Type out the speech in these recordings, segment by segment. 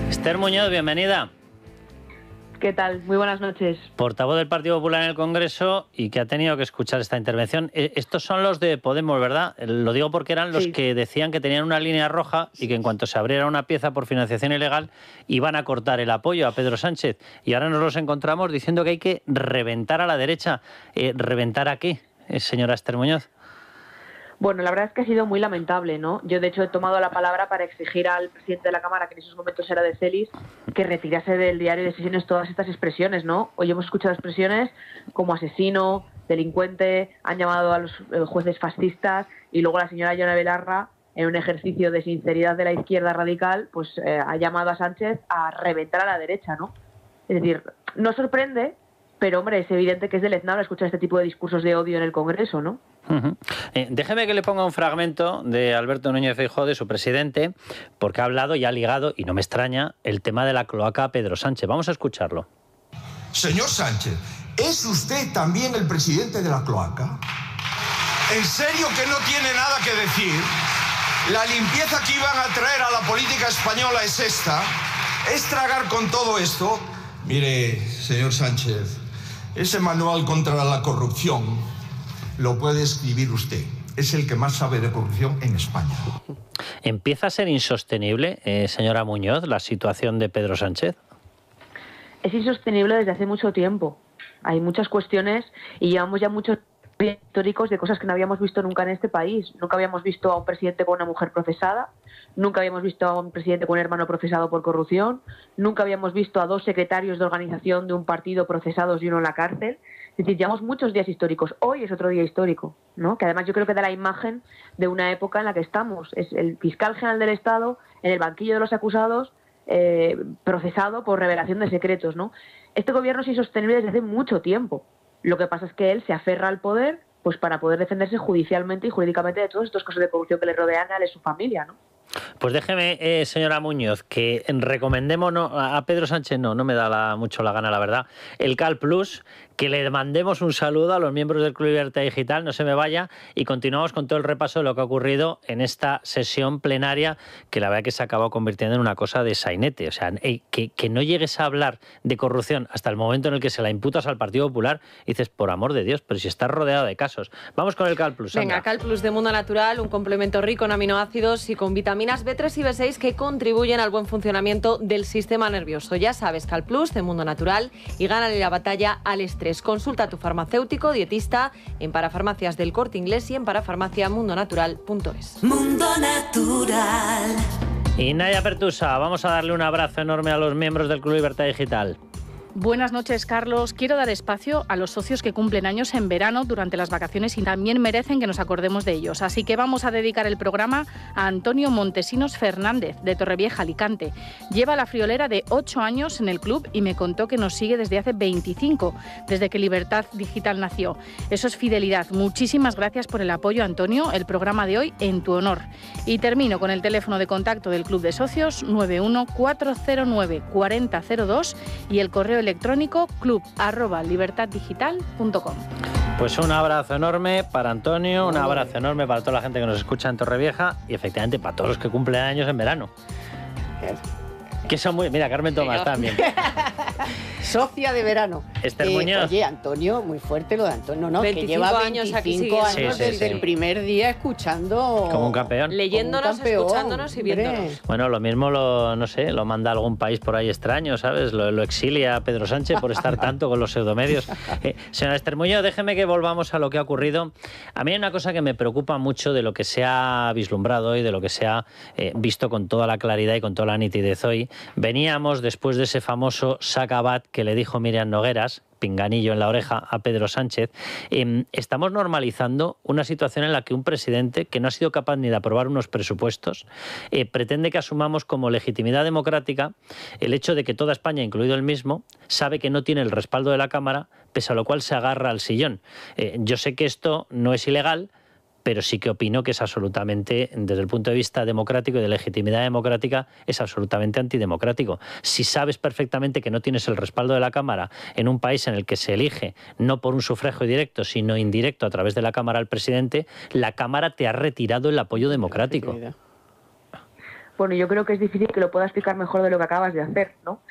Esther Muñoz, bienvenida. ¿Qué tal? Muy buenas noches. Portavoz del Partido Popular en el Congreso y que ha tenido que escuchar esta intervención. Estos son los de Podemos, ¿verdad? Lo digo porque eran los que decían que tenían una línea roja y que en cuanto se abriera una pieza por financiación ilegal iban a cortar el apoyo a Pedro Sánchez. Y ahora nos los encontramos diciendo que hay que reventar a la derecha. ¿Reventar a qué, señora Esther Muñoz? Bueno, la verdad es que ha sido muy lamentable, ¿no? Yo, de hecho, he tomado la palabra para exigir al presidente de la Cámara, que en esos momentos era de Celis, que retirase del diario de sesiones todas estas expresiones, ¿no? Hoy hemos escuchado expresiones como asesino, delincuente, han llamado a los jueces fascistas y luego la señora Yone Belarra, en un ejercicio de sinceridad de la izquierda radical, pues ha llamado a Sánchez a reventar a la derecha, ¿no? Es decir, no sorprende, pero, hombre, es evidente que es deleznable escuchar este tipo de discursos de odio en el Congreso, ¿no? Déjeme que le ponga un fragmento de Alberto Núñez Feijóo, de su presidente, porque ha hablado y ha ligado, y no me extraña, el tema de la cloaca a Pedro Sánchez. Vamos a escucharlo. Señor Sánchez, ¿es usted también el presidente de la cloaca? ¿En serio que no tiene nada que decir? La limpieza que iban a traer a la política española es esta. ¿Es tragar con todo esto? Mire, señor Sánchez, ese manual contra la corrupción lo puede escribir usted. Es el que más sabe de corrupción en España. ¿Empieza a ser insostenible, señora Muñoz, la situación de Pedro Sánchez? Es insostenible desde hace mucho tiempo. Hay muchas cuestiones y llevamos ya muchos históricos de cosas que no habíamos visto nunca en este país. Nunca habíamos visto a un presidente con una mujer procesada, nunca habíamos visto a un presidente con un hermano procesado por corrupción, nunca habíamos visto a dos secretarios de organización de un partido procesados y uno en la cárcel. Es decir, llevamos muchos días históricos. Hoy es otro día histórico, ¿no? Que además yo creo que da la imagen de una época en la que estamos. Es el fiscal general del Estado en el banquillo de los acusados, procesado por revelación de secretos, ¿no? Este gobierno es insostenible desde hace mucho tiempo. Lo que pasa es que él se aferra al poder pues para poder defenderse judicialmente y jurídicamente de todos estos casos de corrupción que le rodean a él y a su familia, ¿no? Pues déjeme, señora Muñoz, que recomendemos a Pedro Sánchez, no me da mucho la gana, la verdad, el Cal Plus, que le mandemos un saludo a los miembros del Club Libertad Digital, no se me vaya, y continuamos con todo el repaso de lo que ha ocurrido en esta sesión plenaria, que la verdad que se acabó convirtiendo en una cosa de sainete. O sea, que no llegues a hablar de corrupción hasta el momento en el que se la imputas al Partido Popular, y dices, por amor de Dios, pero si estás rodeado de casos. Vamos con el Cal Plus. Venga, Cal Plus de Mundo Natural, un complemento rico en aminoácidos y con vitaminas B3 y B6 que contribuyen al buen funcionamiento del sistema nervioso. Ya sabes, Cal Plus de Mundo Natural, y gánale la batalla al estrés. Consulta a tu farmacéutico, dietista, en Parafarmacias del Corte Inglés y en parafarmaciamundonatural.es. Mundo Natural. Y Naya Pertusa, vamos a darle un abrazo enorme a los miembros del Club Libertad Digital. Buenas noches, Carlos. Quiero dar espacio a los socios que cumplen años en verano durante las vacaciones y también merecen que nos acordemos de ellos. Así que vamos a dedicar el programa a Antonio Montesinos Fernández, de Torrevieja, Alicante. Lleva la friolera de 8 años en el club y me contó que nos sigue desde hace 25, desde que Libertad Digital nació. Eso es fidelidad. Muchísimas gracias por el apoyo, Antonio. El programa de hoy en tu honor. Y termino con el teléfono de contacto del Club de Socios, 914094002, y el correo electrónico club@libertaddigital.com. Pues un abrazo enorme para Antonio, un abrazo enorme para toda la gente que nos escucha en Torrevieja y efectivamente para todos los que cumplen años en verano. Que son muy... Mira, Carmen Tomás también. Socia de verano. Esther Muñoz. Oye, Antonio, muy fuerte lo de Antonio, ¿no? 25 que lleva años 25 aquí años desde el primer día escuchando... Como un campeón. Leyéndonos, escuchándonos y viéndonos. Bueno, lo mismo no sé, lo manda a algún país por ahí extraño, ¿sabes? Lo exilia Pedro Sánchez por estar tanto con los pseudomedios. Señora Esther Muñoz, déjeme que volvamos a lo que ha ocurrido. A mí hay una cosa que me preocupa mucho de lo que se ha vislumbrado hoy, de lo que se ha visto con toda la claridad y con toda la nitidez hoy. Veníamos después de ese famoso sacabat que le dijo Miriam Nogueras, pinganillo en la oreja, a Pedro Sánchez. Estamos normalizando una situación en la que un presidente que no ha sido capaz ni de aprobar unos presupuestos pretende que asumamos como legitimidad democrática el hecho de que toda España, incluido él mismo, sabe que no tiene el respaldo de la Cámara, pese a lo cual se agarra al sillón. Yo sé que esto no es ilegal, pero sí que opino que es absolutamente, desde el punto de vista democrático y de legitimidad democrática, es absolutamente antidemocrático. Si sabes perfectamente que no tienes el respaldo de la Cámara en un país en el que se elige no por un sufragio directo, sino indirecto a través de la Cámara al presidente, la Cámara te ha retirado el apoyo democrático. Bueno, yo creo que es difícil que lo pueda explicar mejor de lo que acabas de hacer, ¿no?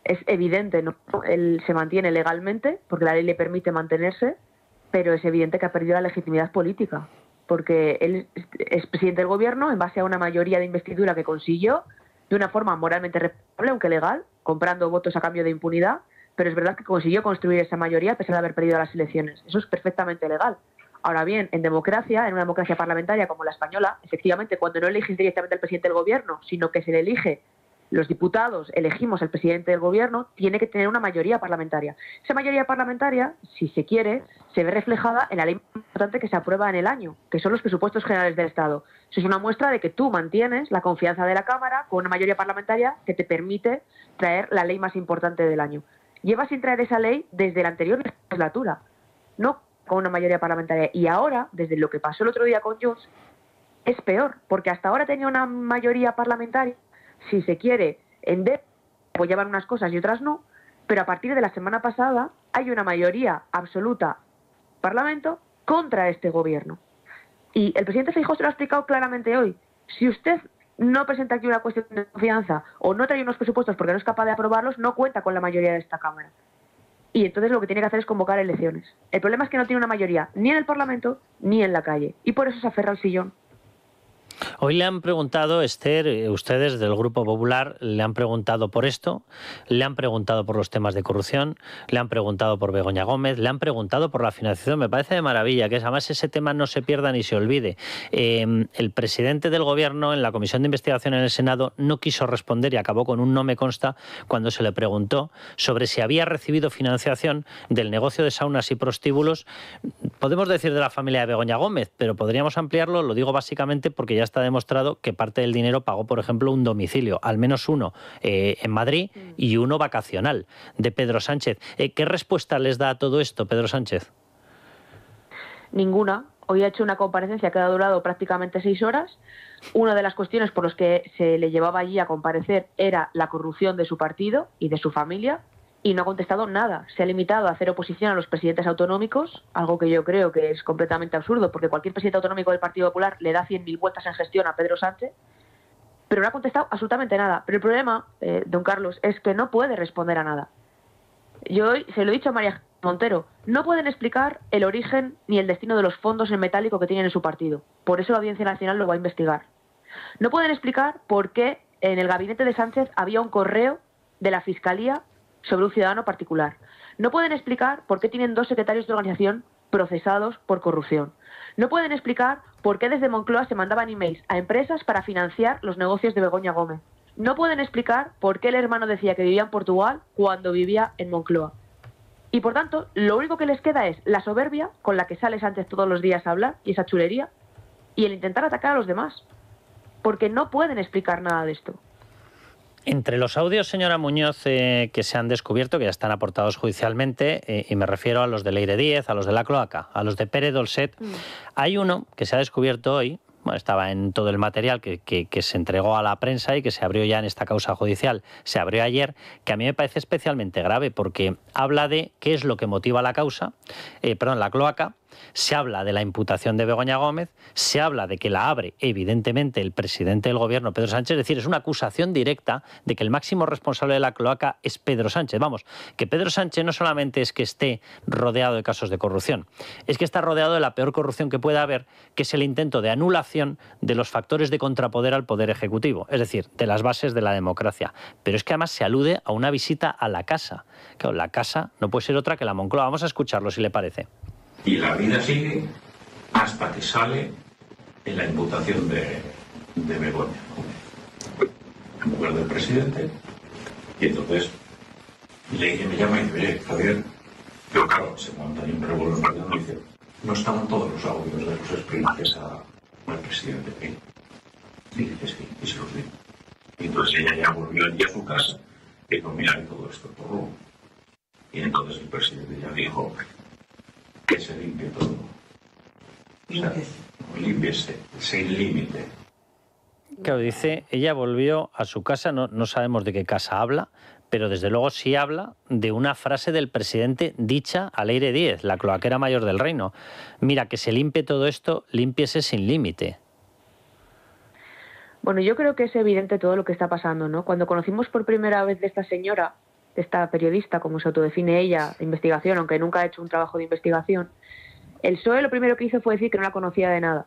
Es evidente, ¿no? Él se mantiene legalmente, porque la ley le permite mantenerse, pero es evidente que ha perdido la legitimidad política, porque él es presidente del gobierno en base a una mayoría de investidura que consiguió de una forma moralmente responsable, aunque legal, comprando votos a cambio de impunidad, pero es verdad que consiguió construir esa mayoría a pesar de haber perdido las elecciones. Eso es perfectamente legal. Ahora bien, en democracia, en una democracia parlamentaria como la española, efectivamente, cuando no eliges directamente al presidente del gobierno, sino que se le elige, los diputados elegimos al presidente del gobierno, tiene que tener una mayoría parlamentaria. Esa mayoría parlamentaria, si se quiere, se ve reflejada en la ley más importante que se aprueba en el año, que son los presupuestos generales del Estado. Eso es una muestra de que tú mantienes la confianza de la Cámara con una mayoría parlamentaria que te permite traer la ley más importante del año. Lleva sin traer esa ley desde la anterior legislatura, no con una mayoría parlamentaria. Y ahora, desde lo que pasó el otro día con Junts, es peor, porque hasta ahora tenía una mayoría parlamentaria, si se quiere, apoyaban unas cosas y otras no, pero a partir de la semana pasada hay una mayoría absoluta en el Parlamento contra este gobierno. Y el presidente Feijóo se lo ha explicado claramente hoy. Si usted no presenta aquí una cuestión de confianza o no trae unos presupuestos porque no es capaz de aprobarlos, no cuenta con la mayoría de esta Cámara. Y entonces lo que tiene que hacer es convocar elecciones. El problema es que no tiene una mayoría ni en el Parlamento ni en la calle. Y por eso se aferra al sillón. Hoy le han preguntado, Esther, ustedes del Grupo Popular, le han preguntado por esto, le han preguntado por los temas de corrupción, le han preguntado por Begoña Gómez, le han preguntado por la financiación. Me parece de maravilla que además ese tema no se pierda ni se olvide. El presidente del Gobierno en la Comisión de Investigación en el Senado no quiso responder y acabó con un no me consta cuando se le preguntó sobre si había recibido financiación del negocio de saunas y prostíbulos. Podemos decir de la familia de Begoña Gómez, pero podríamos ampliarlo, lo digo básicamente porque ya está demostrado que parte del dinero pagó, por ejemplo, un domicilio, al menos uno en Madrid y uno vacacional de Pedro Sánchez. ¿Qué respuesta les da a todo esto, Pedro Sánchez? Ninguna. Hoy ha hecho una comparecencia que ha durado prácticamente 6 horas. Una de las cuestiones por las que se le llevaba allí a comparecer era la corrupción de su partido y de su familia, y no ha contestado nada. Se ha limitado a hacer oposición a los presidentes autonómicos, algo que yo creo que es completamente absurdo, porque cualquier presidente autonómico del Partido Popular le da 100.000 vueltas en gestión a Pedro Sánchez, pero no ha contestado absolutamente nada. Pero el problema, don Carlos, es que no puede responder a nada. Yo hoy se lo he dicho a María Montero, no pueden explicar el origen ni el destino de los fondos en metálico que tienen en su partido. Por eso la Audiencia Nacional lo va a investigar. No pueden explicar por qué en el gabinete de Sánchez había un correo de la Fiscalía sobre un ciudadano particular. No pueden explicar por qué tienen 2 secretarios de organización procesados por corrupción. No pueden explicar por qué desde Moncloa se mandaban emails a empresas para financiar los negocios de Begoña Gómez. No pueden explicar por qué el hermano decía que vivía en Portugal cuando vivía en Moncloa. Y por tanto, lo único que les queda es la soberbia con la que sale Sánchez todos los días a hablar, y esa chulería, y el intentar atacar a los demás. Porque no pueden explicar nada de esto. Entre los audios, señora Muñoz, que se han descubierto, que ya están aportados judicialmente, y me refiero a los de Leire Díez, a los de La Cloaca, a los de Pere Dolcet, hay uno que se ha descubierto hoy, bueno, estaba en todo el material que se entregó a la prensa y que se abrió ya en esta causa judicial, se abrió ayer, que a mí me parece especialmente grave porque habla de qué es lo que motiva la causa, la cloaca. Se habla de la imputación de Begoña Gómez, se habla de que la abre evidentemente el presidente del gobierno, Pedro Sánchez, es decir, es una acusación directa de que el máximo responsable de la cloaca es Pedro Sánchez. Vamos, que Pedro Sánchez no solamente es que esté rodeado de casos de corrupción, es que está rodeado de la peor corrupción que pueda haber, que es el intento de anulación de los factores de contrapoder al poder ejecutivo, es decir, de las bases de la democracia. Pero es que además se alude a una visita a la casa. Claro, la casa no puede ser otra que la Moncloa. Vamos a escucharlo, si le parece. Y la vida sigue hasta que sale en la imputación de Begoña, la mujer del presidente. Y entonces Leire me llama y dice, oye, Javier, pero claro, se monta ahí un revuelo y dice, no estaban todos los audios de los exprimajes al presidente. Y dice, sí, y se los digo. Y entonces ella ya volvió allí a su casa y dijo, mira, y todo esto todo. Y entonces el presidente ya dijo que se limpie todo. O sea, límpiese, sin límite. Claro, dice, ella volvió a su casa, no sabemos de qué casa habla, pero desde luego sí habla de una frase del presidente dicha a Leire Díez, la cloaquera mayor del reino. Mira, que se limpie todo esto, límpiese sin límite. Bueno, yo creo que es evidente todo lo que está pasando, ¿no? Cuando conocimos por primera vez de esta señora, de esta periodista, como se autodefine ella, de investigación, aunque nunca ha hecho un trabajo de investigación, el PSOE lo primero que hizo fue decir que no la conocía de nada.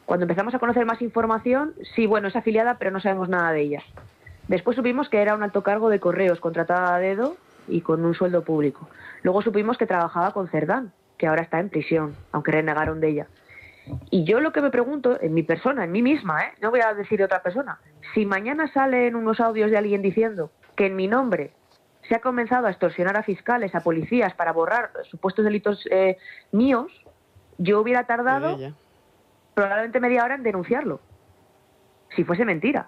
Cuando empezamos a conocer más información, sí, bueno, es afiliada, pero no sabemos nada de ella. Después supimos que era un alto cargo de correos, contratada a dedo y con un sueldo público. Luego supimos que trabajaba con Cerdán, que ahora está en prisión, aunque renegaron de ella. Y yo lo que me pregunto, en mi persona, en mí misma, no voy a decir de otra persona, si mañana salen unos audios de alguien diciendo que en mi nombre se ha comenzado a extorsionar a fiscales, a policías para borrar supuestos delitos míos, yo hubiera tardado probablemente media hora en denunciarlo, si fuese mentira.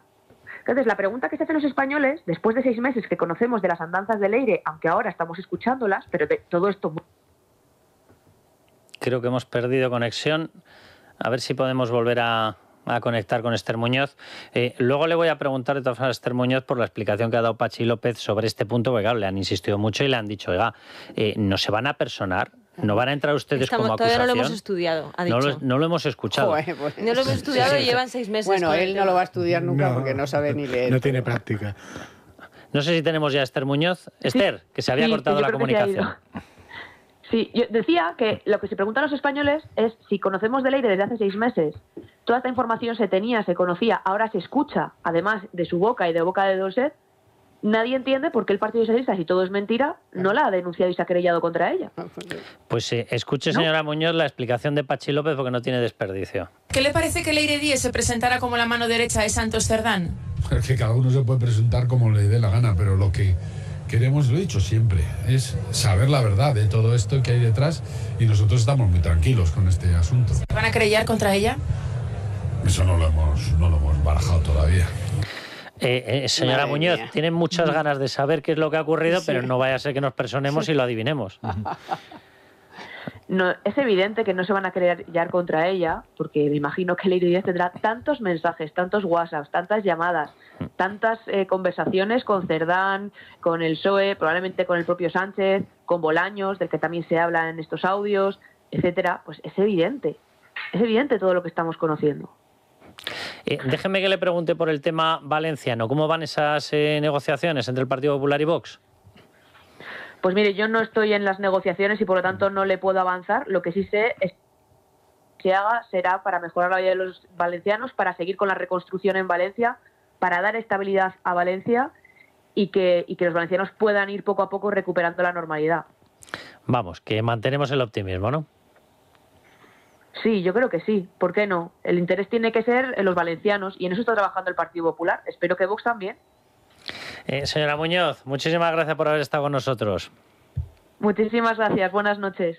Entonces, la pregunta que se hacen los españoles, después de 6 meses que conocemos de las andanzas de Leire, aunque ahora estamos escuchándolas, pero de todo esto... Creo que hemos perdido conexión. A ver si podemos volver a conectar con Esther Muñoz. Luego le voy a preguntar de todas formas a Esther Muñoz por la explicación que ha dado Patxi López sobre este punto, porque claro, le han insistido mucho y le han dicho, oiga, ¿no se van a personar? ¿No van a entrar ustedes como acusación? Todavía no lo hemos estudiado, ha dicho. No lo hemos escuchado. Joder, pues. No lo hemos estudiado y llevan 6 meses. Bueno, él no lo va a estudiar nunca porque no sabe ni leer. No tiene práctica. No sé si tenemos ya a Esther Muñoz. Esther, que se había cortado la comunicación. Sí, yo decía que lo que se preguntan los españoles es si conocemos de Leire desde hace 6 meses, toda esta información se tenía, se conocía, ahora se escucha, además de su boca y de boca de Dolcet, nadie entiende por qué el Partido Socialista, si todo es mentira, no la ha denunciado y se ha querellado contra ella. Pues escuche, señora Muñoz, la explicación de Patxi López porque no tiene desperdicio. ¿Qué le parece que Leire Díez se presentara como la mano derecha de Santos Cerdán? Es que cada uno se puede presentar como le dé la gana, pero lo que queremos, lo he dicho siempre, es saber la verdad de todo esto que hay detrás y nosotros estamos muy tranquilos con este asunto. ¿Van a querellar contra ella? Eso no lo hemos barajado todavía. Señora Muñoz, tienen muchas ganas de saber qué es lo que ha ocurrido, Sí. pero no vaya a ser que nos personemos y lo adivinemos. No, es evidente que no se van a querellar contra ella, porque me imagino que Leire Díez tendrá tantos mensajes, tantos WhatsApps, tantas llamadas, tantas conversaciones con Cerdán, con el PSOE, probablemente con el propio Sánchez, con Bolaños, del que también se habla en estos audios, etcétera. Pues es evidente todo lo que estamos conociendo. Déjeme que le pregunte por el tema valenciano. ¿Cómo van esas negociaciones entre el Partido Popular y Vox? Pues mire, yo no estoy en las negociaciones y por lo tanto no le puedo avanzar. Lo que sí sé es que se haga será para mejorar la vida de los valencianos, para seguir con la reconstrucción en Valencia, para dar estabilidad a Valencia y que los valencianos puedan ir poco a poco recuperando la normalidad. Vamos, que mantenemos el optimismo, ¿no? Sí, yo creo que sí. ¿Por qué no? El interés tiene que ser en los valencianos y en eso está trabajando el Partido Popular. Espero que Vox también. Señora Muñoz, muchísimas gracias por haber estado con nosotros. Muchísimas gracias. Buenas noches.